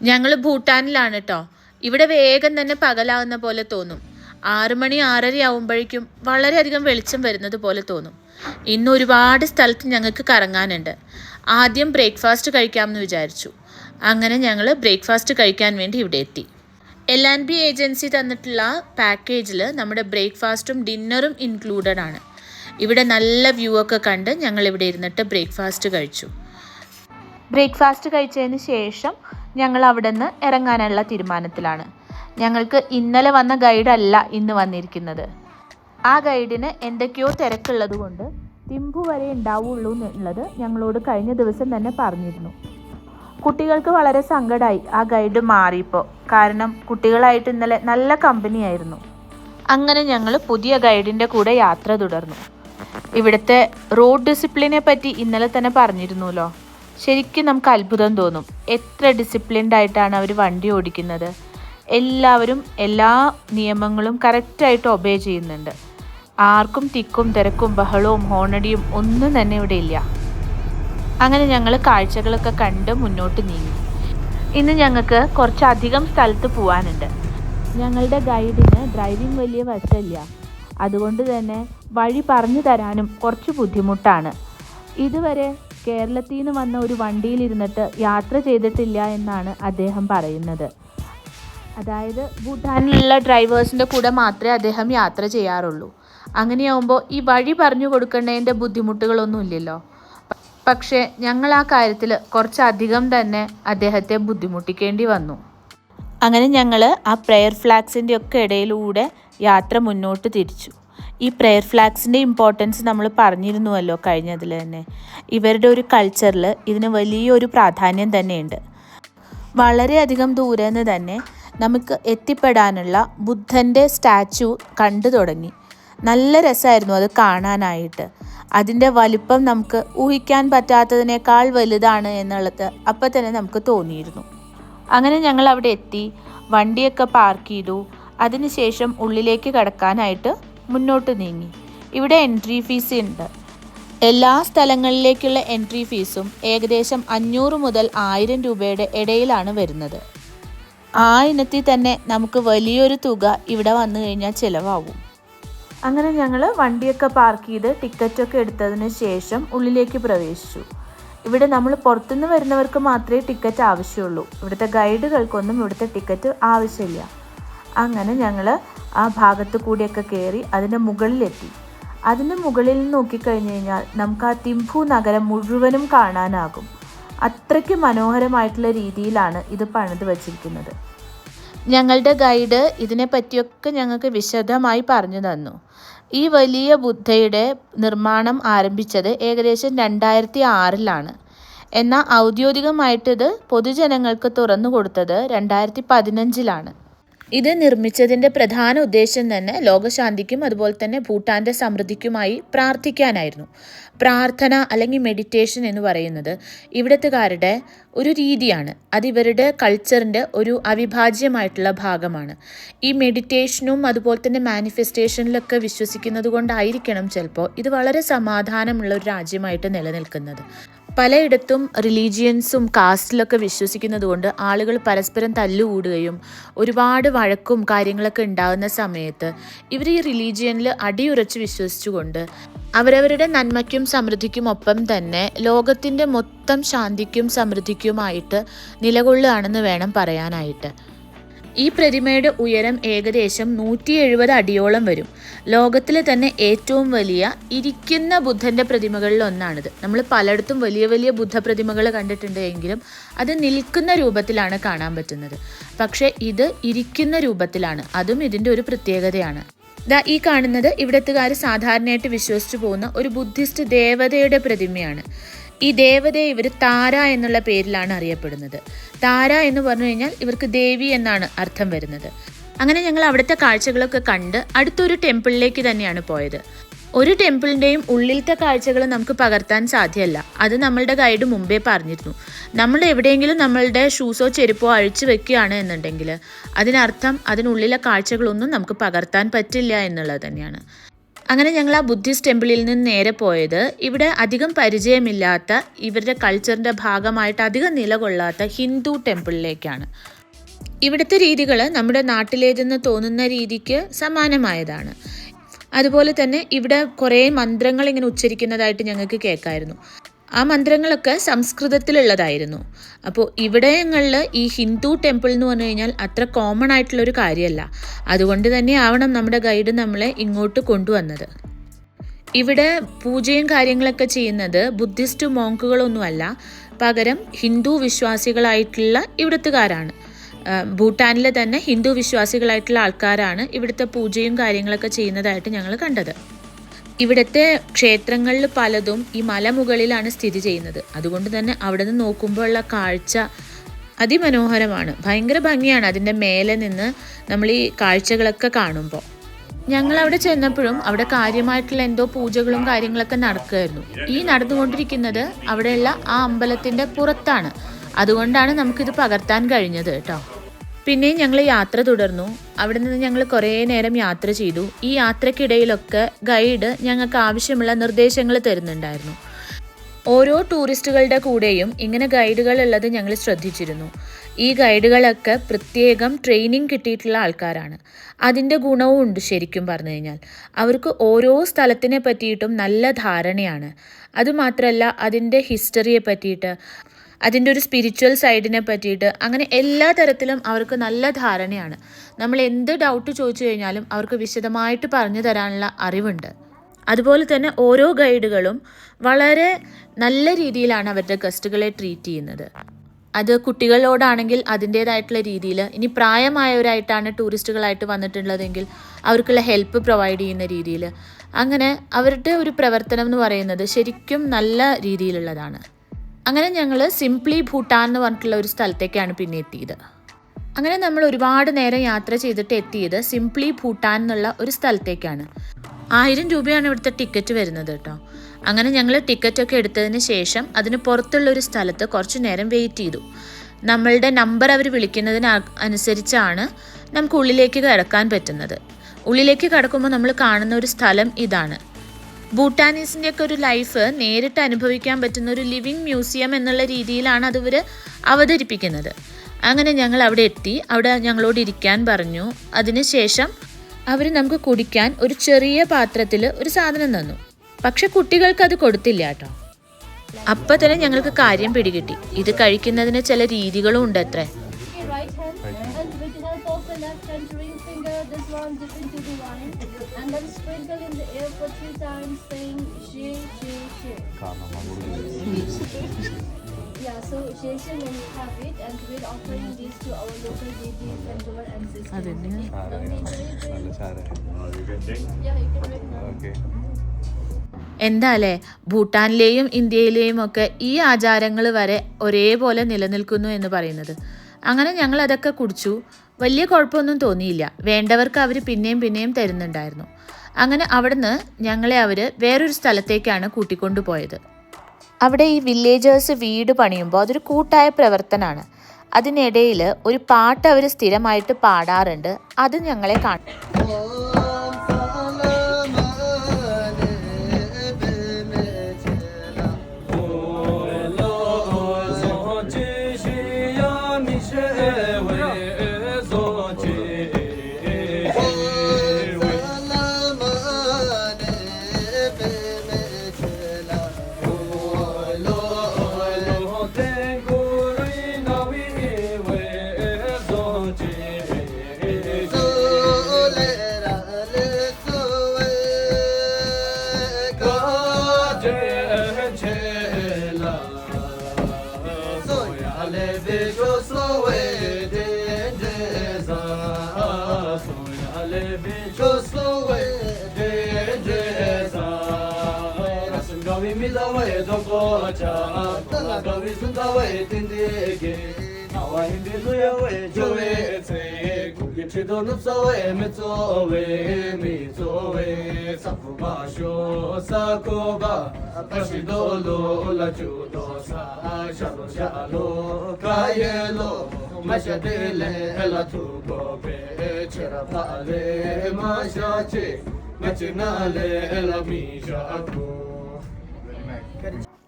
ഞങ്ങൾ ഭൂട്ടാനിലാണ് കേട്ടോ. ഇവിടെ വേഗം തന്നെ പകലാവുന്ന പോലെ തോന്നും. 6 മണി 6:30 ആവുമ്പോഴേക്കും വളരെയധികം വെളിച്ചം വരുന്നത് പോലെ തോന്നും. ഇന്ന് ഒരുപാട് സ്ഥലത്ത് ഞങ്ങൾക്ക് കറങ്ങാനുണ്ട്. ആദ്യം ബ്രേക്ക്ഫാസ്റ്റ് കഴിക്കാമെന്ന് വിചാരിച്ചു. അങ്ങനെ ഞങ്ങൾ ബ്രേക്ക്ഫാസ്റ്റ് കഴിക്കാൻ വേണ്ടി ഇവിടെ എത്തി. L&B ഏജൻസി തന്നിട്ടുള്ള പാക്കേജിൽ നമ്മുടെ ബ്രേക്ക്ഫാസ്റ്റും ഡിന്നറും ഇൻക്ലൂഡഡ് ആണ്. ഇവിടെ നല്ല വ്യൂ ഒക്കെ കണ്ട് ഞങ്ങൾ ഇവിടെ ഇരുന്നിട്ട് ബ്രേക്ക്ഫാസ്റ്റ് കഴിച്ചു. ബ്രേക്ക്ഫാസ്റ്റ് കഴിച്ചതിന് ശേഷം ഞങ്ങൾ അവിടെ നിന്ന് ഇറങ്ങാനുള്ള തീരുമാനത്തിലാണ്. ഞങ്ങൾക്ക് ഇന്നലെ വന്ന ഗൈഡല്ല ഇന്ന് വന്നിരിക്കുന്നത്. ആ ഗൈഡിന് എന്തൊക്കെയോ തിരക്കുള്ളത് കൊണ്ട് തിമ്പു വരെ ഉണ്ടാവുള്ളൂ എന്നുള്ളത് ഞങ്ങളോട് കഴിഞ്ഞ ദിവസം തന്നെ പറഞ്ഞിരുന്നു. കുട്ടികൾക്ക് വളരെ സങ്കടമായി ആ ഗൈഡ് മാറിയപ്പോൾ. കാരണം കുട്ടികളായിട്ട് ഇന്നലെ നല്ല കമ്പനിയായിരുന്നു. അങ്ങനെ ഞങ്ങൾ പുതിയ ഗൈഡിൻ്റെ കൂടെ യാത്ര തുടർന്നു. ഇവിടുത്തെ റോഡ് ഡിസിപ്ലിനെ പറ്റി ഇന്നലെ തന്നെ പറഞ്ഞിരുന്നല്ലോ. ശരിക്കും നമുക്ക് അത്ഭുതം തോന്നും. എത്ര ഡിസിപ്ലിൻഡ് ആയിട്ടാണ് അവർ വണ്ടി ഓടിക്കുന്നത്. എല്ലാവരും എല്ലാ നിയമങ്ങളും കറക്റ്റായിട്ട് ഒബേ ചെയ്യുന്നുണ്ട്. ആർക്കും തിക്കും തിരക്കും ബഹളവും ഹോണടിയും ഒന്നും തന്നെ ഇവിടെ ഇല്ല. അങ്ങനെ ഞങ്ങൾ കാഴ്ചകളൊക്കെ കണ്ട് മുന്നോട്ട് നീങ്ങി. ഇന്ന് ഞങ്ങൾക്ക് കുറച്ചധികം സ്ഥലത്ത് പോകാനുണ്ട്. ഞങ്ങളുടെ ഗൈഡിന് ഡ്രൈവിംഗ് വലിയ വശമില്ല. അതുകൊണ്ട് തന്നെ വഴി പറഞ്ഞു തരാനും കുറച്ച് ബുദ്ധിമുട്ടാണ്. ഇതുവരെ കേരളത്തിൽ നിന്ന് വന്ന ഒരു വണ്ടിയിലിരുന്നിട്ട് യാത്ര ചെയ്തിട്ടില്ല എന്നാണ് അദ്ദേഹം പറയുന്നത്. അതായത് ഭൂട്ടാനിലുള്ള ഡ്രൈവേഴ്സിൻ്റെ കൂടെ മാത്രമേ അദ്ദേഹം യാത്ര ചെയ്യാറുള്ളൂ. അങ്ങനെയാവുമ്പോൾ ഈ വഴി പറഞ്ഞു കൊടുക്കേണ്ടതിൻ്റെ ബുദ്ധിമുട്ടുകളൊന്നും ഇല്ലല്ലോ. പക്ഷേ ഞങ്ങൾ ആ കാര്യത്തിൽ കുറച്ചധികം തന്നെ അദ്ദേഹത്തെ ബുദ്ധിമുട്ടിക്കേണ്ടി വന്നു. അങ്ങനെ ഞങ്ങൾ ആ പ്രെയർ ഫ്ലാഗ്സിൻ്റെ ഒക്കെ ഇടയിലൂടെ യാത്ര മുന്നോട്ട് തിരിച്ചു. ഈ പ്രെയർ ഫ്ലാഗ്സിൻ്റെ ഇമ്പോർട്ടൻസ് നമ്മൾ പറഞ്ഞിരുന്നുവല്ലോ കഴിഞ്ഞതിൽ തന്നെ. ഇവരുടെ ഒരു കൾച്ചറിൽ ഇതിന് വലിയൊരു പ്രാധാന്യം തന്നെയുണ്ട്. വളരെയധികം ദൂരെ നിന്ന് തന്നെ നമുക്ക് എത്തിപ്പെടാനുള്ള ബുദ്ധൻ്റെ സ്റ്റാച്ചു കണ്ടു തുടങ്ങി. നല്ല രസമായിരുന്നു അത് കാണാനായിട്ട്. അതിൻ്റെ വലിപ്പം നമുക്ക് ഊഹിക്കാൻ പറ്റാത്തതിനേക്കാൾ വലുതാണ് എന്നുള്ളത് അപ്പം തന്നെ നമുക്ക് തോന്നിയിരുന്നു. അങ്ങനെ ഞങ്ങൾ അവിടെ എത്തി, വണ്ടിയൊക്കെ പാർക്ക് ചെയ്തു. അതിനുശേഷം ഉള്ളിലേക്ക് കടക്കാനായിട്ട് മുന്നോട്ട് നീങ്ങി. ഇവിടെ എൻട്രി ഫീസ് ഉണ്ട്. എല്ലാ സ്ഥലങ്ങളിലേക്കുള്ള എൻട്രി ഫീസും ഏകദേശം 500 മുതൽ 1000 രൂപയുടെ ഇടയിലാണ് വരുന്നത്. ആ ഇനത്തിൽ തന്നെ നമുക്ക് വലിയൊരു തുക ഇവിടെ വന്നു കഴിഞ്ഞാൽ ചിലവാകും. അങ്ങനെ ഞങ്ങൾ വണ്ടിയൊക്കെ പാർക്ക് ചെയ്ത് ടിക്കറ്റൊക്കെ എടുത്തതിന് ശേഷം ഉള്ളിലേക്ക് പ്രവേശിച്ചു. ഇവിടെ നമ്മൾ പുറത്തുനിന്ന് വരുന്നവർക്ക് മാത്രമേ ടിക്കറ്റ് ആവശ്യമുള്ളൂ. ഇവിടുത്തെ ഗൈഡുകൾക്കൊന്നും ഇവിടുത്തെ ടിക്കറ്റ് ആവശ്യമില്ല. അങ്ങനെ ഞങ്ങൾ ആ ഭാഗത്ത് കൂടിയൊക്കെ കയറി അതിൻ്റെ മുകളിലെത്തി. അതിൻ്റെ മുകളിൽ നോക്കിക്കഴിഞ്ഞ് കഴിഞ്ഞാൽ നമുക്ക് ആ തിമ്പു നഗരം മുഴുവനും കാണാനാകും. അത്രയ്ക്ക് മനോഹരമായിട്ടുള്ള രീതിയിലാണ് ഇത് പണിത് വച്ചിരിക്കുന്നത്. ഞങ്ങളുടെ ഗൈഡ് ഇതിനെപ്പറ്റിയൊക്കെ ഞങ്ങൾക്ക് വിശദമായി പറഞ്ഞു തന്നു. ഈ വലിയ ബുദ്ധയുടെ നിർമ്മാണം ആരംഭിച്ചത് ഏകദേശം 2006-ലാണ്. എന്നാൽ ഔദ്യോഗികമായിട്ടിത് പൊതുജനങ്ങൾക്ക് തുറന്നു കൊടുത്തത് 2015-ലാണ്. ഇത് നിർമ്മിച്ചതിൻ്റെ പ്രധാന ഉദ്ദേശം തന്നെ ലോകശാന്തിക്കും അതുപോലെ തന്നെ ഭൂട്ടാൻ്റെ സമൃദ്ധിക്കുമായി പ്രാർത്ഥിക്കാനായിരുന്നു. പ്രാർത്ഥന അല്ലെങ്കിൽ മെഡിറ്റേഷൻ എന്ന് പറയുന്നത് ഇവിടത്തുകാരുടെ ഒരു രീതിയാണ്. അത് ഇവരുടെ കൾച്ചറിൻ്റെ ഒരു അവിഭാജ്യമായിട്ടുള്ള ഭാഗമാണ്. ഈ മെഡിറ്റേഷനും അതുപോലെ തന്നെ മാനിഫെസ്റ്റേഷനിലൊക്കെ വിശ്വസിക്കുന്നത് കൊണ്ടായിരിക്കണം ചിലപ്പോൾ ഇത് വളരെ സമാധാനമുള്ള ഒരു രാജ്യമായിട്ട് നിലനിൽക്കുന്നത്. പലയിടത്തും റിലീജിയൻസും കാസ്റ്റിലൊക്കെ വിശ്വസിക്കുന്നത് കൊണ്ട് ആളുകൾ പരസ്പരം തല്ലുകൂടുകയും ഒരുപാട് വഴക്കും കാര്യങ്ങളൊക്കെ ഉണ്ടാകുന്ന സമയത്ത് ഇവർ ഈ റിലീജിയനിൽ അടിയുറച്ച് വിശ്വസിച്ചുകൊണ്ട് അവരവരുടെ നന്മയ്ക്കും സമൃദ്ധിക്കും ഒപ്പം തന്നെ ലോകത്തിൻ്റെ മൊത്തം ശാന്തിക്കും സമൃദ്ധിക്കുമായിട്ട് നിലകൊള്ളുകയാണെന്ന് വേണം പറയാനായിട്ട്. ഈ പ്രതിമയുടെ ഉയരം ഏകദേശം 170 അടിയോളം വരും. ലോകത്തിലെ തന്നെ ഏറ്റവും വലിയ ഇരിക്കുന്ന ബുദ്ധൻ്റെ പ്രതിമകളിൽ ഒന്നാണിത്. നമ്മൾ പലയിടത്തും വലിയ വലിയ ബുദ്ധ പ്രതിമകൾ കണ്ടിട്ടുണ്ട് എങ്കിലും അത് നിൽക്കുന്ന രൂപത്തിലാണ് കാണാൻ പറ്റുന്നത്. പക്ഷേ ഇത് ഇരിക്കുന്ന രൂപത്തിലാണ്. അതും ഇതിൻ്റെ ഒരു പ്രത്യേകതയാണ്. ഈ കാണുന്നത് ഇവിടത്തുകാർ സാധാരണയായിട്ട് വിശ്വസിച്ചു പോകുന്ന ഒരു ബുദ്ധിസ്റ്റ് ദേവതയുടെ പ്രതിമയാണ്. ഈ ദേവതയെ ഇവർ താര എന്നുള്ള പേരിലാണ് അറിയപ്പെടുന്നത്. താര എന്ന് പറഞ്ഞു കഴിഞ്ഞാൽ ഇവർക്ക് ദേവി എന്നാണ് അർത്ഥം വരുന്നത്. അങ്ങനെ ഞങ്ങൾ അവിടുത്തെ കാഴ്ചകളൊക്കെ കണ്ട് അടുത്തൊരു ടെമ്പിളിലേക്ക് തന്നെയാണ് പോയത്. ഒരു ടെമ്പിളിൻ്റെയും ഉള്ളിലത്തെ കാഴ്ചകൾ നമുക്ക് പകർത്താൻ സാധ്യമല്ല. അത് നമ്മളുടെ ഗൈഡ് മുമ്പേ പറഞ്ഞിരുന്നു. നമ്മൾ എവിടെയെങ്കിലും നമ്മളുടെ ഷൂസോ ചെരുപ്പോ അഴിച്ചു വെക്കുകയാണ് എന്നുണ്ടെങ്കിൽ അതിനർത്ഥം അതിനുള്ളിലെ കാഴ്ചകളൊന്നും നമുക്ക് പകർത്താൻ പറ്റില്ല എന്നുള്ളത് തന്നെയാണ്. അങ്ങനെ ഞങ്ങൾ ആ ബുദ്ധിസ്റ്റ് ടെമ്പിളിൽ നിന്ന് നേരെ പോയത് ഇവിടെ അധികം പരിചയമില്ലാത്ത ഇവരുടെ കൾച്ചറിൻ്റെ ഭാഗമായിട്ട് അധികം നിലകൊള്ളാത്ത ഹിന്ദു ടെമ്പിളിലേക്കാണ്. ഇവിടുത്തെ രീതികൾ നമ്മുടെ നാട്ടിലേതെന്ന് തോന്നുന്ന രീതിക്ക് സമാനമായതാണ്. അതുപോലെ തന്നെ ഇവിടെ കുറേ മന്ത്രങ്ങൾ ഇങ്ങനെ ഉച്ചരിക്കുന്നതായിട്ട് ഞങ്ങൾക്ക് കേൾക്കായിരുന്നു. ആ മന്ത്രങ്ങളൊക്കെ സംസ്കൃതത്തിലുള്ളതായിരുന്നു. അപ്പോൾ ഇവിടങ്ങളിൽ ഈ ഹിന്ദു ടെമ്പിൾ എന്ന് പറഞ്ഞു കഴിഞ്ഞാൽ അത്ര കോമൺ ആയിട്ടുള്ളൊരു കാര്യമല്ല. അതുകൊണ്ട് തന്നെ ആവണം നമ്മുടെ ഗൈഡ് നമ്മളെ ഇങ്ങോട്ട് കൊണ്ടുവന്നത്. ഇവിടെ പൂജയും കാര്യങ്ങളൊക്കെ ചെയ്യുന്നത് ബുദ്ധിസ്റ്റ് മോങ്കുകളൊന്നുമല്ല, പകരം ഹിന്ദു വിശ്വാസികളായിട്ടുള്ള ഇവിടുത്തുകാരാണ്. ഭൂട്ടാനിൽ തന്നെ ഹിന്ദു വിശ്വാസികളായിട്ടുള്ള ആൾക്കാരാണ് ഇവിടുത്തെ പൂജയും കാര്യങ്ങളൊക്കെ ചെയ്യുന്നതായിട്ട് ഞങ്ങൾ കണ്ടത്. ഇവിടുത്തെ ക്ഷേത്രങ്ങളിൽ പലതും ഈ മലമുകളിലാണ് സ്ഥിതി ചെയ്യുന്നത്. അതുകൊണ്ട് തന്നെ അവിടെ നിന്ന് നോക്കുമ്പോഴുള്ള കാഴ്ച അതിമനോഹരമാണ്. ഭയങ്കര ഭംഗിയാണ് അതിൻ്റെ മേലെ നിന്ന് നമ്മൾ ഈ കാഴ്ചകളൊക്കെ കാണുമ്പോൾ. ഞങ്ങളവിടെ ചെന്നപ്പോഴും അവിടെ കാര്യമായിട്ടുള്ള എന്തോ പൂജകളും കാര്യങ്ങളൊക്കെ നടക്കുമായിരുന്നു. ഈ നടന്നുകൊണ്ടിരിക്കുന്നത് അവിടെയുള്ള ആ അമ്പലത്തിൻ്റെ പുറത്താണ്. അതുകൊണ്ടാണ് നമുക്കിത് പകർത്താൻ കഴിഞ്ഞത് കേട്ടോ. പിന്നെയും ഞങ്ങൾ യാത്ര തുടർന്നു. അവിടെ നിന്ന് ഞങ്ങൾ കുറേ നേരം യാത്ര ചെയ്തു. ഈ യാത്രക്കിടയിലൊക്കെ ഗൈഡ് ഞങ്ങൾക്ക് ആവശ്യമുള്ള നിർദ്ദേശങ്ങൾ തരുന്നുണ്ടായിരുന്നു. ഓരോ ടൂറിസ്റ്റുകളുടെ കൂടെയും ഇങ്ങനെ ഗൈഡുകൾ ഉള്ളത് ഞങ്ങൾ ശ്രദ്ധിച്ചിരുന്നു. ഈ ഗൈഡുകളൊക്കെ പ്രത്യേകം ട്രെയിനിങ് കിട്ടിയിട്ടുള്ള ആൾക്കാരാണ്. അതിൻ്റെ ഗുണവും ഉണ്ട്. ശരിക്കും പറഞ്ഞു കഴിഞ്ഞാൽ അവർക്ക് ഓരോ സ്ഥലത്തിനെ പറ്റിയിട്ടും നല്ല ധാരണയാണ്. അതുമാത്രമല്ല അതിൻ്റെ ഹിസ്റ്ററിയെ പറ്റിയിട്ട്, അതിൻ്റെ ഒരു സ്പിരിച്വൽ സൈഡിനെ പറ്റിയിട്ട്, അങ്ങനെ എല്ലാ തരത്തിലും അവർക്ക് നല്ല ധാരണയാണ്. നമ്മൾ എന്ത് ഡൗട്ട് ചോദിച്ചു കഴിഞ്ഞാലും അവർക്ക് വിശദമായിട്ട് പറഞ്ഞു തരാനുള്ള അറിവുണ്ട്. അതുപോലെ തന്നെ ഓരോ ഗൈഡുകളും വളരെ നല്ല രീതിയിലാണ് അവരുടെ ഗസ്റ്റുകളെ ട്രീറ്റ് ചെയ്യുന്നത്. അത് കുട്ടികളോടാണെങ്കിൽ അതിൻ്റേതായിട്ടുള്ള രീതിയിൽ, ഇനി പ്രായമായവരായിട്ടാണ് ടൂറിസ്റ്റുകളായിട്ട് വന്നിട്ടുള്ളതെങ്കിൽ അവർക്കുള്ള ഹെൽപ്പ് പ്രൊവൈഡ് ചെയ്യുന്ന രീതിയിൽ, അങ്ങനെ അവരുടെ ഒരു പ്രവർത്തനം എന്ന് പറയുന്നത് ശരിക്കും നല്ല രീതിയിലുള്ളതാണ്. അങ്ങനെ ഞങ്ങൾ സിംപ്ലി ഭൂട്ടാൻ എന്ന് പറഞ്ഞിട്ടുള്ള ഒരു സ്ഥലത്തേക്കാണ് പിന്നെ എത്തിയത്. അങ്ങനെ നമ്മൾ ഒരുപാട് നേരം യാത്ര ചെയ്തിട്ട് എത്തിയത് സിംപ്ലി ഭൂട്ടാൻ എന്നുള്ള ഒരു സ്ഥലത്തേക്കാണ്. 1000 രൂപയാണ് ഇവിടുത്തെ ടിക്കറ്റ് വരുന്നത് കേട്ടോ. അങ്ങനെ ഞങ്ങൾ ടിക്കറ്റൊക്കെ എടുത്തതിന് ശേഷം അതിന് പുറത്തുള്ള ഒരു സ്ഥലത്ത് കുറച്ച് നേരം വെയിറ്റ് ചെയ്തു. നമ്മളുടെ നമ്പർ അവർ വിളിക്കുന്നതിന് അനുസരിച്ചാണ് നമുക്ക് ഉള്ളിലേക്ക് കടക്കാൻ പറ്റുന്നത്. ഉള്ളിലേക്ക് കടക്കുമ്പോൾ നമ്മൾ കാണുന്ന ഒരു സ്ഥലം ഇതാണ്. ഭൂട്ടാനീസിൻ്റെയൊക്കെ ഒരു ലൈഫ് നേരിട്ട് അനുഭവിക്കാൻ പറ്റുന്ന ഒരു ലിവിങ് മ്യൂസിയം എന്നുള്ള രീതിയിലാണ് അത് ഇവർ അവതരിപ്പിക്കുന്നത്. അങ്ങനെ ഞങ്ങൾ അവിടെ എത്തി. അവിടെ ഞങ്ങളോട് ഇരിക്കാൻ പറഞ്ഞു. അതിനുശേഷം അവർ നമുക്ക് കുടിക്കാൻ ഒരു ചെറിയ പാത്രത്തിൽ ഒരു സാധനം തന്നു. പക്ഷെ കുട്ടികൾക്ക് അത് കൊടുത്തില്ല കേട്ടോ. അപ്പം തന്നെ ഞങ്ങൾക്ക് കാര്യം പിടികിട്ടി. ഇത് കഴിക്കുന്നതിന് ചില രീതികളും ഉണ്ട് അത്രേ. And then sprinkle in the air for 3 times saying she. Yeah, so she when you have it, and we're offering this to our local deities and to our ancestors. Yeah, you can drink now. Okay. എന്താല്ലേ, ഭൂട്ടാനിലെയും ഇന്ത്യയിലെയും ഒക്കെ ഈ ആചാരങ്ങൾ വരെ ഒരേപോലെ നിലനിൽക്കുന്നു എന്ന് പറയുന്നത്. അങ്ങനെ ഞങ്ങൾ അതൊക്കെ കുടിച്ചു. വലിയ കുഴപ്പമൊന്നും തോന്നിയില്ല. വേണ്ടവർക്ക് അവർ പിന്നെയും തരുന്നുണ്ടായിരുന്നു. അങ്ങനെ അവിടുന്ന് ഞങ്ങളെ അവർ വേറൊരു സ്ഥലത്തേക്കാണ് കൂട്ടിക്കൊണ്ടു പോയത്. അവിടെ ഈ വില്ലേജേഴ്സ് വീട് പണിയുമ്പോൾ അതൊരു കൂട്ടായ പ്രവർത്തനമാണ്. അതിനിടയിൽ ഒരു പാട്ട് അവർ സ്ഥിരമായിട്ട് പാടാറുണ്ട്. അത് ഞങ്ങളെ കാണും.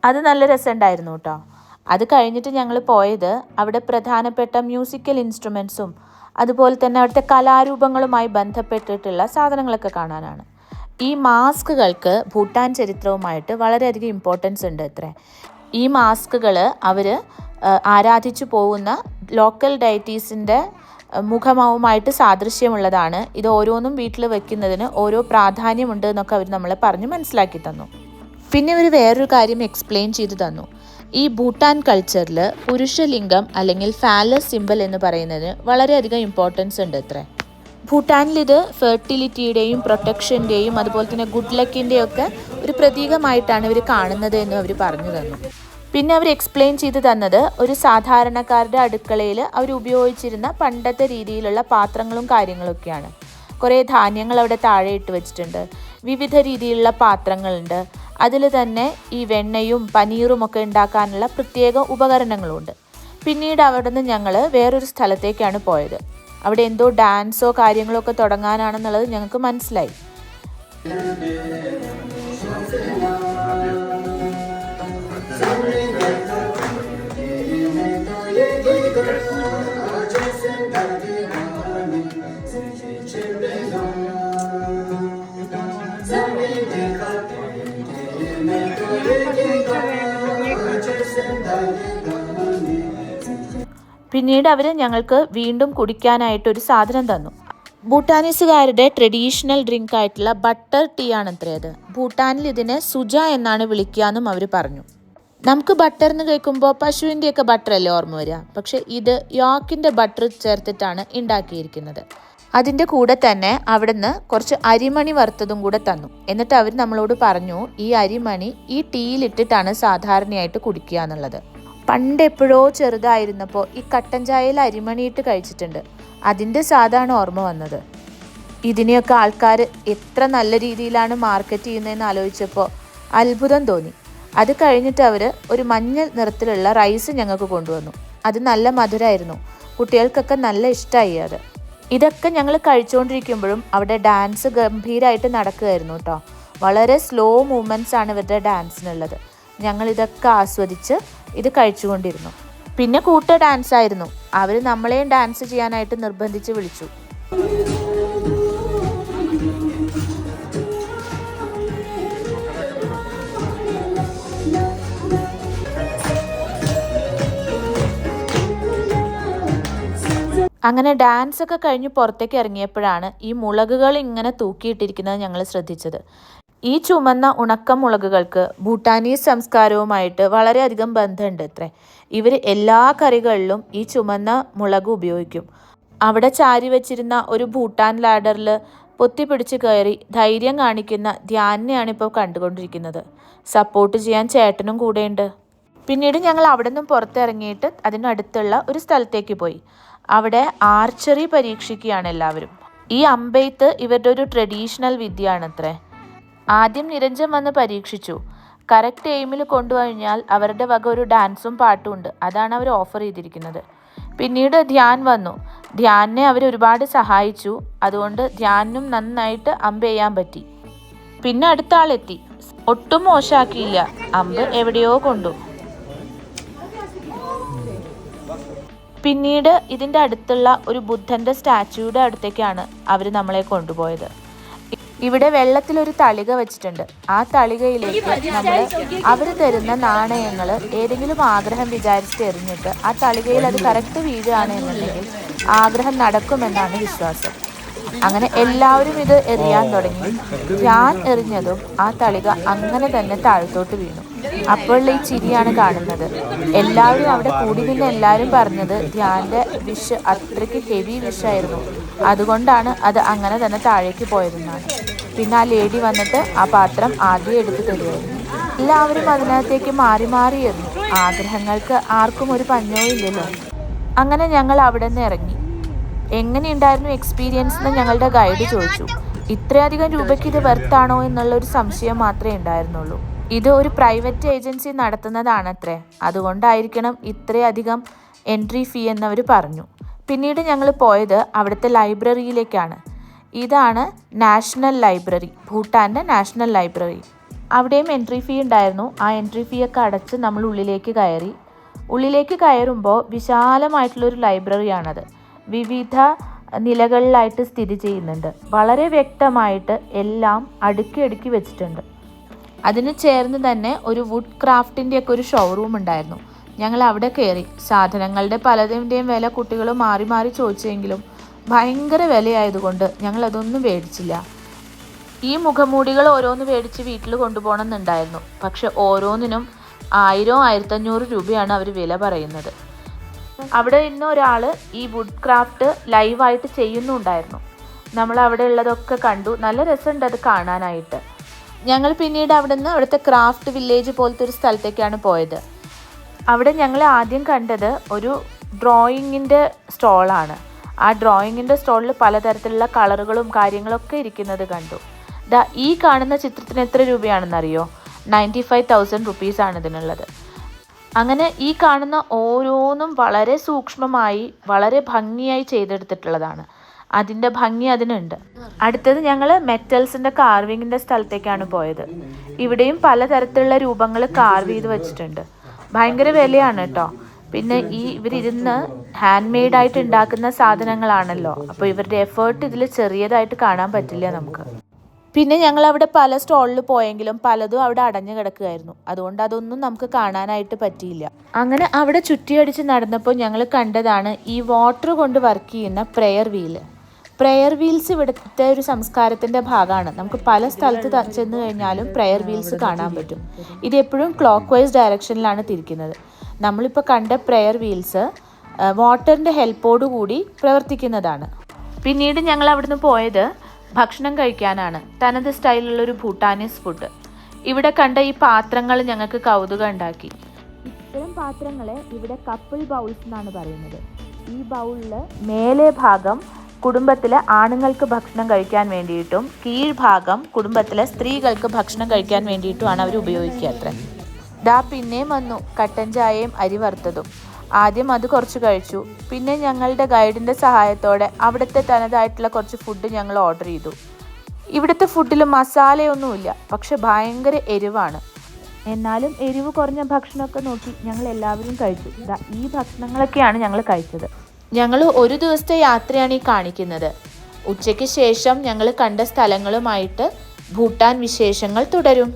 അത് നല്ല രസമുണ്ടായിരുന്നു കേട്ടോ. അത് കഴിഞ്ഞിട്ട് ഞങ്ങൾ പോയത് അവിടെ പ്രധാനപ്പെട്ട മ്യൂസിക്കൽ ഇൻസ്ട്രുമെൻസും അതുപോലെ തന്നെ അവിടുത്തെ കലാരൂപങ്ങളുമായി ബന്ധപ്പെട്ടിട്ടുള്ള സാധനങ്ങളൊക്കെ കാണാനാണ്. ഈ മാസ്കുകൾക്ക് ഭൂട്ടാൻ ചരിത്രവുമായിട്ട് വളരെയധികം ഇമ്പോർട്ടൻസ് ഉണ്ട് അത്രേ. ഈ മാസ്കുകൾ അവർ ആരാധിച്ചു പോകുന്ന ലോക്കൽ ഡൈറ്റീസിൻ്റെ മുഖമാവുമായിട്ട് സാദൃശ്യമുള്ളതാണ്. ഇത് ഓരോന്നും വീട്ടിൽ വെക്കുന്നതിന് ഓരോ പ്രാധാന്യമുണ്ട് എന്നൊക്കെ അവർ നമ്മളെ പറഞ്ഞ് മനസ്സിലാക്കി തന്നു. പിന്നെ ഇവർ വേറൊരു കാര്യം എക്സ്പ്ലെയിൻ ചെയ്തു തന്നു. ഈ ഭൂട്ടാൻ കൾച്ചറിൽ പുരുഷലിംഗം അല്ലെങ്കിൽ ഫാലസ് സിംബൽ എന്ന് പറയുന്നതിന് വളരെയധികം ഇമ്പോർട്ടൻസ് ഉണ്ട് അത്രേ. ഭൂട്ടാനിൽ ഇത് ഫെർട്ടിലിറ്റിയുടെയും പ്രൊട്ടക്ഷൻ്റെയും അതുപോലെ തന്നെ ഗുഡ് ലക്കിൻ്റെയും ഒക്കെ ഒരു പ്രതീകമായിട്ടാണ് ഇവർ കാണുന്നത് എന്ന് അവർ പറഞ്ഞു തന്നു. പിന്നെ അവർ എക്സ്പ്ലെയിൻ ചെയ്ത് തന്നത് ഒരു സാധാരണക്കാരുടെ അടുക്കളയിൽ അവർ ഉപയോഗിച്ചിരുന്ന പണ്ടത്തെ രീതിയിലുള്ള പാത്രങ്ങളും കാര്യങ്ങളൊക്കെയാണ്. കുറേ ധാന്യങ്ങൾ അവിടെ താഴെ ഇട്ട് വെച്ചിട്ടുണ്ട്. വിവിധ രീതിയിലുള്ള പാത്രങ്ങളുണ്ട്. അതിൽ തന്നെ ഈ വെണ്ണയും പനീറും ഒക്കെ ഉണ്ടാക്കാനുള്ള പ്രത്യേക ഉപകരണങ്ങളുണ്ട്. പിന്നീട് അവിടെ നിന്ന് ഞങ്ങൾ വേറൊരു സ്ഥലത്തേക്കാണ് പോയത്. അവിടെ എന്തോ ഡാൻസോ കാര്യങ്ങളോ ഒക്കെ തുടങ്ങാനാണെന്നുള്ളത് ഞങ്ങൾക്ക് മനസ്സിലായി. പിന്നീട് അവർ ഞങ്ങൾക്ക് വീണ്ടും കുടിക്കാനായിട്ടൊരു സാധനം തന്നു. ഭൂട്ടാനീസുകാരുടെ ട്രഡീഷണൽ ഡ്രിങ്ക് ആയിട്ടുള്ള ബട്ടർ ടീ ആണത്രേ അത്. ഭൂട്ടാനിൽ ഇതിനെ സുജ എന്നാണ് വിളിക്കുക എന്നും അവർ പറഞ്ഞു. നമുക്ക് ബട്ടർ എന്ന് കേൾക്കുമ്പോൾ പശുവിൻ്റെയൊക്കെ ബട്ടർ അല്ലേ ഓർമ്മ വരിക. പക്ഷെ ഇത് യോക്കിൻ്റെ ബട്ടർ ചേർത്തിട്ടാണ് ഉണ്ടാക്കിയിരിക്കുന്നത്. അതിൻ്റെ കൂടെ തന്നെ അവിടുന്ന് കുറച്ച് അരിമണി വറുത്തതും കൂടെ തന്നു. എന്നിട്ട് അവർ നമ്മളോട് പറഞ്ഞു ഈ അരിമണി ഈ ടീയിലിട്ടിട്ടാണ് സാധാരണയായിട്ട് കുടിക്കുക എന്നുള്ളത്. പണ്ട് എപ്പോഴോ ചെറുതായിരുന്നപ്പോൾ ഈ കട്ടൻ ചായയിൽ അരിമണിയിട്ട് കഴിച്ചിട്ടുണ്ട്. അതിൻ്റെ സാധാരണ ഓർമ്മ വന്നത്. ഇതിനെയൊക്കെ ആൾക്കാർ എത്ര നല്ല രീതിയിലാണ് മാർക്കറ്റ് ചെയ്യുന്നതെന്ന് ആലോചിച്ചപ്പോൾ അത്ഭുതം തോന്നി. അത് കഴിഞ്ഞിട്ട് അവർ ഒരു മഞ്ഞ നിറത്തിലുള്ള റൈസ് ഞങ്ങൾക്ക് കൊണ്ടുവന്നു. അത് നല്ല മധുരമായിരുന്നു. കുട്ടികൾക്കൊക്കെ നല്ല ഇഷ്ടമായി അത്. ഇതൊക്കെ ഞങ്ങൾ കഴിച്ചുകൊണ്ടിരിക്കുമ്പോഴും അവിടെ ഡാൻസ് ഗംഭീരമായിട്ട് നടക്കുകയായിരുന്നു കേട്ടോ. വളരെ സ്ലോ മൂവ്മെൻറ്റ്സ് ആണ് ഇവരുടെ ഡാൻസിനുള്ളത്. ഞങ്ങൾ ഇതൊക്കെ ആസ്വദിച്ച് ഇത് കഴിച്ചുകൊണ്ടിരുന്നു. പിന്നെ കൂട്ട ഡാൻസ് ആയിരുന്നു. അവർ നമ്മളെയും ഡാൻസ് ചെയ്യാനായിട്ട് നിർബന്ധിച്ച് വിളിച്ചു. അങ്ങനെ ഡാൻസ് ഒക്കെ കഴിഞ്ഞ് പുറത്തേക്ക് ഇറങ്ങിയപ്പോഴാണ് ഈ മുളകുകൾ ഇങ്ങനെ തൂക്കിയിട്ടിരിക്കുന്നത് ഞങ്ങൾ ശ്രദ്ധിച്ചത്. ഈ ചുമന്ന ഉണക്ക മുളകുകൾക്ക് ഭൂട്ടാനീസ് സംസ്കാരവുമായിട്ട് വളരെയധികം ബന്ധമുണ്ട് അത്രേ. ഇവർ എല്ലാ കറികളിലും ഈ ചുമന്ന മുളക് ഉപയോഗിക്കും. അവിടെ ചാരി വെച്ചിരുന്ന ഒരു ഭൂട്ടാൻ ലാഡറിൽ പൊത്തിപ്പിടിച്ച് കയറി ധൈര്യം കാണിക്കുന്ന ധ്യാനെയാണ് ഇപ്പോൾ കണ്ടുകൊണ്ടിരിക്കുന്നത്. സപ്പോർട്ട് ചെയ്യാൻ ചേട്ടനും കൂടെയുണ്ട്. പിന്നീട് ഞങ്ങൾ അവിടെ നിന്നും പുറത്തിറങ്ങിയിട്ട് അതിനടുത്തുള്ള ഒരു സ്ഥലത്തേക്ക് പോയി. അവിടെ ആർച്ചറി പരീക്ഷിക്കുകയാണ് എല്ലാവരും. ഈ അമ്പെയ്ത്ത് ഇവരുടെ ഒരു ട്രഡീഷണൽ വിദ്യയാണത്രേ. ആദ്യം നിരഞ്ജൻ വന്ന് പരീക്ഷിച്ചു. കറക്റ്റ് എയിമിൽ കൊണ്ടുകഴിഞ്ഞാൽ അവരുടെ വക ഒരു ഡാൻസും പാട്ടും ഉണ്ട്. അതാണ് അവർ ഓഫർ ചെയ്തിരിക്കുന്നത്. പിന്നീട് ധ്യാൻ വന്നു. ധ്യാനെ അവർ ഒരുപാട് സഹായിച്ചു. അതുകൊണ്ട് ധ്യാനും നന്നായിട്ട് അമ്പ് ചെയ്യാൻ പറ്റി. പിന്നെ അടുത്ത ആളെത്തി. ഒട്ടും മോശമാക്കിയില്ല. അമ്പ് എവിടെയോ കൊണ്ടു. പിന്നീട് ഇതിൻ്റെ അടുത്തുള്ള ഒരു ബുദ്ധൻ്റെ സ്റ്റാച്യൂയുടെ അടുത്തേക്കാണ് അവർ നമ്മളെ കൊണ്ടുപോയത്. ഇവിടെ വെള്ളത്തിലൊരു തളിക വെച്ചിട്ടുണ്ട്. ആ തളികയിലേക്ക് നമ്മൾ അവർ തരുന്ന നാണയങ്ങൾ ഏതെങ്കിലും ആഗ്രഹം വിചാരിച്ചിട്ട് എറിഞ്ഞിട്ട് ആ തളികയിൽ അത് കറക്റ്റ് വീഴുകയാണ് എന്നുണ്ടെങ്കിൽ ആഗ്രഹം നടക്കുമെന്നാണ് വിശ്വാസം. അങ്ങനെ എല്ലാവരും ഇത് എറിയാൻ തുടങ്ങി. ഞാൻ എറിഞ്ഞതും ആ തളിക അങ്ങനെ തന്നെ താഴത്തോട്ട് വീണു. അപ്പോഴുള്ള ഈ ചിരിയാണ് കാണുന്നത്. എല്ലാവരും അവിടെ കൂടി നിന്ന് എല്ലാവരും പറഞ്ഞത് ധ്യാൻ്റെ വിഷ് അത്രയ്ക്ക് ഹെവി വിഷായിരുന്നു, അതുകൊണ്ടാണ് അത് അങ്ങനെ തന്നെ താഴേക്ക് പോയതെന്നാണ്. പിന്നെ ആ ലേഡി വന്നിട്ട് ആ പാത്രം ആദ്യം എടുത്ത് തരുമായിരുന്നു. എല്ലാവരും അതിനകത്തേക്ക് മാറി മാറി എറിഞ്ഞു. ആഗ്രഹങ്ങൾക്ക് ആർക്കും ഒരു പഞ്ഞവും ഇല്ലല്ലോ. അങ്ങനെ ഞങ്ങൾ അവിടെ നിന്ന് ഇറങ്ങി. എങ്ങനെയുണ്ടായിരുന്നു എക്സ്പീരിയൻസ് എന്ന് ഞങ്ങളുടെ ഗൈഡ് ചോദിച്ചു. ഇത്രയധികം രൂപയ്ക്ക് ഇത് വെർത്താണോ എന്നുള്ളൊരു സംശയം മാത്രമേ ഉണ്ടായിരുന്നുള്ളൂ. ഇത് ഒരു പ്രൈവറ്റ് ഏജൻസി നടത്തുന്നതാണത്രേ, അതുകൊണ്ടായിരിക്കണം ഇത്രയധികം എൻട്രി ഫീ എന്നവർ പറഞ്ഞു. പിന്നീട് ഞങ്ങൾ പോയത് അവിടുത്തെ ലൈബ്രറിയിലേക്കാണ്. ഇതാണ് നാഷണൽ ലൈബ്രറി, ഭൂട്ടാൻ്റെ നാഷണൽ ലൈബ്രറി. അവിടെയും എൻട്രി ഫീ ഉണ്ടായിരുന്നു. ആ എൻട്രി ഫീ ഒക്കെ അടച്ച് നമ്മൾ ഉള്ളിലേക്ക് കയറി. ഉള്ളിലേക്ക് കയറുമ്പോൾ വിശാലമായിട്ടുള്ളൊരു ലൈബ്രറിയാണത്. വിവിധ നിലകളിലായിട്ട് സ്ഥിതി ചെയ്യുന്നുണ്ട്. വളരെ വ്യക്തമായിട്ട് എല്ലാം അടുക്കി അടുക്കി വെച്ചിട്ടുണ്ട്. അതിന് ചേർന്ന് തന്നെ ഒരു വുഡ് ക്രാഫ്റ്റിൻ്റെയൊക്കെ ഒരു ഷോറൂം ഉണ്ടായിരുന്നു. ഞങ്ങൾ അവിടെ കയറി. സാധനങ്ങളുടെ പലതിൻ്റെയും വില കുട്ടികൾ മാറി മാറി ചോദിച്ചെങ്കിലും ഭയങ്കര വിലയായതുകൊണ്ട് ഞങ്ങൾ അതൊന്നും മേടിച്ചില്ല. ഈ മുഖമൂടികൾ ഓരോന്ന് മേടിച്ച് വീട്ടിൽ കൊണ്ടുപോകണം എന്നുണ്ടായിരുന്നു. പക്ഷെ ഓരോന്നിനും 1000-1500 രൂപയാണ് അവർ വില പറയുന്നത്. അവിടെ ഇന്ന് ഒരാൾ ഈ വുഡ് ക്രാഫ്റ്റ് ലൈവായിട്ട് ചെയ്യുന്നുണ്ടായിരുന്നു. നമ്മൾ അവിടെ ഉള്ളതൊക്കെ കണ്ടു. നല്ല രസമുണ്ട് അത് കാണാനായിട്ട്. ഞങ്ങൾ പിന്നീട് അവിടുത്തെ ക്രാഫ്റ്റ് വില്ലേജ് പോലത്തെ ഒരു സ്ഥലത്തേക്കാണ് പോയത്. അവിടെ ഞങ്ങൾ ആദ്യം കണ്ടത് ഒരു ഡ്രോയിങ്ങിൻ്റെ സ്റ്റോളാണ്. ആ ഡ്രോയിങ്ങിൻ്റെ സ്റ്റോളിൽ പലതരത്തിലുള്ള കളറുകളും കാര്യങ്ങളൊക്കെ ഇരിക്കുന്നത് കണ്ടു. ഈ കാണുന്ന ചിത്രത്തിന് എത്ര രൂപയാണെന്നറിയോ? 95,000 റുപ്പീസാണ് ഇതിനുള്ളത്. അങ്ങനെ ഈ കാണുന്ന ഓരോന്നും വളരെ സൂക്ഷ്മമായി വളരെ ഭംഗിയായി ചെയ്തെടുത്തിട്ടുള്ളതാണ്. അതിൻ്റെ ഭംഗി അതിനുണ്ട്. അടുത്തത് ഞങ്ങൾ മെറ്റൽസിൻ്റെ കാർവിങ്ങിൻ്റെ സ്ഥലത്തേക്കാണ് പോയത്. ഇവിടെയും പലതരത്തിലുള്ള രൂപങ്ങൾ കാർവ് ചെയ്ത് വെച്ചിട്ടുണ്ട്. ഭയങ്കര വിലയാണ് കേട്ടോ. പിന്നെ ഇവരിരുന്ന് ഹാൻഡ് മെയ്ഡായിട്ട് ഉണ്ടാക്കുന്ന സാധനങ്ങളാണല്ലോ, അപ്പോൾ ഇവരുടെ എഫേർട്ട് ഇതിൽ ചെറിയതായിട്ട് കാണാൻ പറ്റില്ല നമുക്ക്. പിന്നെ ഞങ്ങൾ അവിടെ പല സ്റ്റോളിൽ പോയെങ്കിലും പലതും അവിടെ അടഞ്ഞു കിടക്കുകയായിരുന്നു. അതുകൊണ്ട് അതൊന്നും നമുക്ക് കാണാനായിട്ട് പറ്റിയില്ല. അങ്ങനെ അവിടെ ചുറ്റിയടിച്ച് നടന്നപ്പോൾ ഞങ്ങൾ കണ്ടതാണ് ഈ വാട്ടർ കൊണ്ട് വർക്ക് ചെയ്യുന്ന പ്രെയർ വീല്. പ്രെയർ വീൽസ് ഇവിടുത്തെ ഒരു സംസ്കാരത്തിൻ്റെ ഭാഗമാണ്. നമുക്ക് പല സ്ഥലത്ത് ചെന്ന് കഴിഞ്ഞാലും പ്രെയർ വീൽസ് കാണാൻ പറ്റും. ഇത് എപ്പോഴും ക്ലോക്ക് വൈസ് ഡയറക്ഷനിലാണ് തിരിക്കുന്നത്. നമ്മളിപ്പോൾ കണ്ട പ്രെയർ വീൽസ് വാട്ടറിൻ്റെ ഹെൽപ്പോടു കൂടി പ്രവർത്തിക്കുന്നതാണ്. പിന്നീട് ഞങ്ങൾ അവിടുന്ന് പോയത് ഭക്ഷണം കഴിക്കാനാണ്. തനത് സ്റ്റൈലുള്ളൊരു ഭൂട്ടാനീസ് ഫുഡ്. ഇവിടെ കണ്ട ഈ പാത്രങ്ങൾ ഞങ്ങൾക്ക് കൗതുകം ഉണ്ടാക്കി. ഇത്തരം പാത്രങ്ങളെ ഇവിടെ കപ്പിൾ ബൗൾസ് എന്നാണ് പറയുന്നത്. ഈ ബൗളിൽ മേലെ ഭാഗം കുടുംബത്തിലെ ആണുങ്ങൾക്ക് ഭക്ഷണം കഴിക്കാൻ വേണ്ടിയിട്ടും കീഴ്ഭാഗം കുടുംബത്തിലെ സ്ത്രീകൾക്ക് ഭക്ഷണം കഴിക്കാൻ വേണ്ടിയിട്ടുമാണ് അവർ ഉപയോഗിക്കുക അത്ര. പിന്നെയും വന്നു കട്ടൻ ചായയും അരി വറുത്തതും. ആദ്യം അത് കുറച്ച് കഴിച്ചു. പിന്നെ ഞങ്ങളുടെ ഗൈഡിൻ്റെ സഹായത്തോടെ അവിടുത്തെ തനതായിട്ടുള്ള കുറച്ച് ഫുഡ് ഞങ്ങൾ ഓർഡർ ചെയ്തു. ഇവിടുത്തെ ഫുഡിൽ മസാലയൊന്നുമില്ല, പക്ഷെ ഭയങ്കര എരിവാണ്. എന്നാലും എരിവ് കുറഞ്ഞ ഭക്ഷണമൊക്കെ നോക്കി ഞങ്ങൾ എല്ലാവരും കഴിച്ചു. ഈ ഭക്ഷണങ്ങളൊക്കെയാണ് ഞങ്ങൾ കഴിച്ചത്. ഞങ്ങൾ ഒരു ദിവസത്തെ യാത്രയാണ് ഈ കാണിക്കുന്നത്. ഉച്ചയ്ക്ക് ശേഷം ഞങ്ങൾ കണ്ട സ്ഥലങ്ങളുമായിട്ട് ഭൂട്ടാൻ വിശേഷങ്ങൾ തുടരും.